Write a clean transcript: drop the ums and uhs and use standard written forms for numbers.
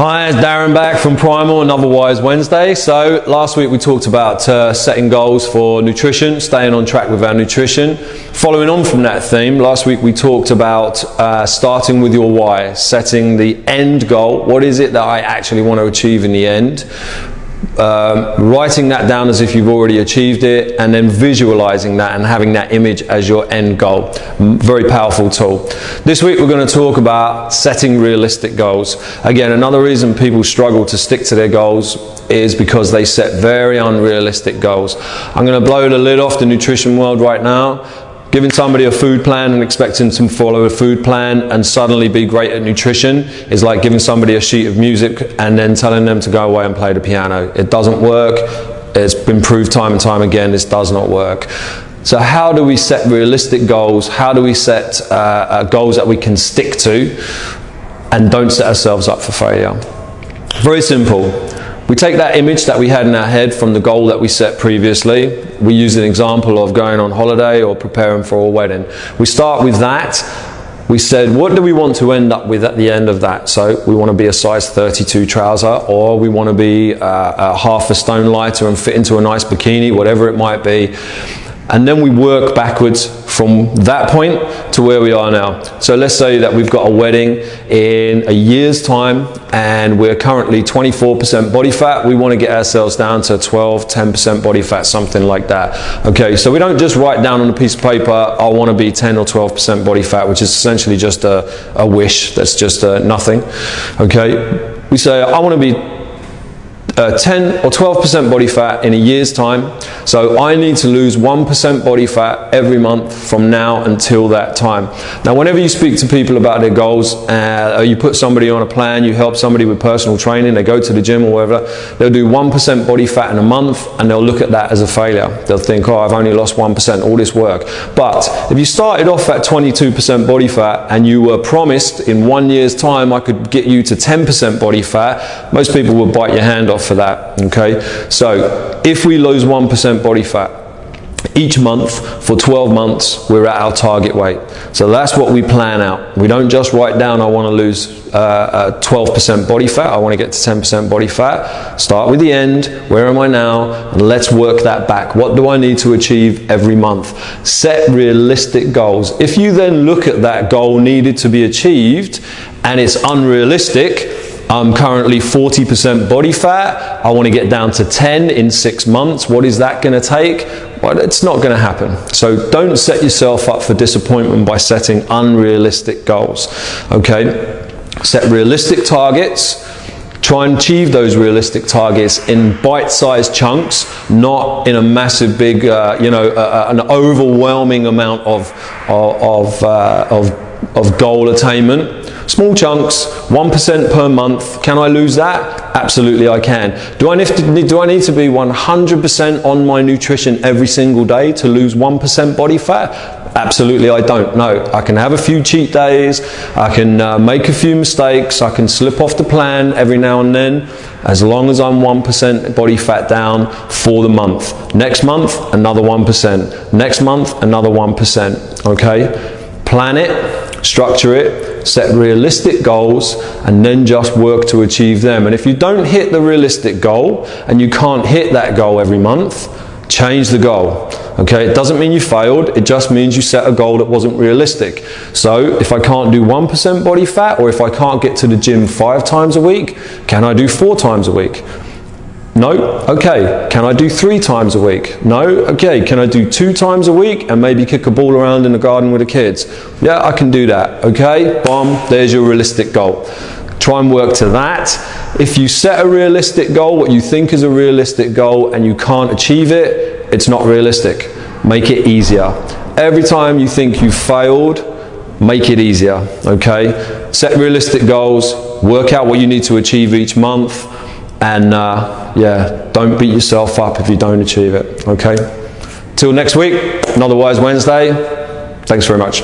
Hi, it's Darren back from Primal, another Wise Wednesday. So last week we talked about setting goals for nutrition, staying on track with our nutrition. Following on from that theme, last week we talked about starting with your why, setting the end goal. What is it that I actually want to achieve in the end? Writing that down as if you've already achieved it, and then visualizing that and having that image as your end goal. Very powerful tool. This week we're going to talk about setting realistic goals. Again, another reason people struggle to stick to their goals is because they set very unrealistic goals. I'm going to blow the lid off the nutrition world right now. Giving somebody a food plan and expecting them to follow a food plan and suddenly be great at nutrition is like giving somebody a sheet of music and then telling them to go away and play the piano. It doesn't work. It's been proved time and time again, this does not work. So how do we set realistic goals? How do we set goals that we can stick to and don't set ourselves up for failure? Very simple. We take that image that we had in our head from the goal that we set previously. We use an example of going on holiday or preparing for a wedding. We start with that. We said, what do we want to end up with at the end of that? So we want to be a size 32 trouser, or we want to be half a stone lighter and fit into a nice bikini, whatever it might be. And then we work backwards from that point to where we are now. So let's say that we've got a wedding in a year's time and we're currently 24% body fat. We want to get ourselves down to 12, 10% body fat, something like that. Okay, so we don't just write down on a piece of paper, I want to be 10 or 12% body fat, which is essentially just a wish, that's just nothing. Okay, we say I want to be 10 or 12% body fat in a year's time, so I need to lose 1% body fat every month from now until that time. Now whenever you speak to people about their goals, you put somebody on a plan, you help somebody with personal training, they go to the gym or whatever, they'll do 1% body fat in a month and they'll look at that as a failure. They'll think, oh, I've only lost 1%, all this work. But if you started off at 22% body fat and you were promised in 1 year's time I could get you to 10% body fat, most people would bite your hand off for that. Okay, so if we lose 1% body fat each month for 12 months, we're at our target weight. So that's what we plan out. We don't just write down I want to lose 12% body fat, I want to get to 10% body fat. Start with the end, where am I now, and let's work that back. What do I need to achieve every month? Set realistic goals. If you then look at that goal needed to be achieved and it's unrealistic, I'm currently 40% body fat, I want to get down to 10 in 6 months. What is that going to take? Well, it's not going to happen. So don't set yourself up for disappointment by setting unrealistic goals. Okay? Set realistic targets. Try and achieve those realistic targets in bite-sized chunks, not in a massive big, an overwhelming amount of goal attainment. Small chunks, 1% per month. Can I lose that? Absolutely I can. Do I need to be 100% on my nutrition every single day to lose 1% body fat? Absolutely I don't. No, I can have a few cheat days, I can make a few mistakes, I can slip off the plan every now and then, as long as I'm 1% body fat down for the month. Next month, another 1%. Next month, another 1%. Okay? Plan it, structure it, set realistic goals, and then just work to achieve them. And if you don't hit the realistic goal and you can't hit that goal every month, change the goal. Okay, it doesn't mean you failed, it just means you set a goal that wasn't realistic. So if I can't do 1% body fat, or if I can't get to the gym 5 times a week, can I do 4 times a week? No? Okay. Can I do 3 times a week? No? Okay. Can I do 2 times a week and maybe kick a ball around in the garden with the kids? Yeah, I can do that. Okay? Boom. There's your realistic goal. Try and work to that. If you set a realistic goal, what you think is a realistic goal, and you can't achieve it, it's not realistic. Make it easier. Every time you think you've failed, make it easier. Okay? Set realistic goals. Work out what you need to achieve each month. And yeah, don't beat yourself up if you don't achieve it. Okay? Till next week, another Wise Wednesday. Thanks very much.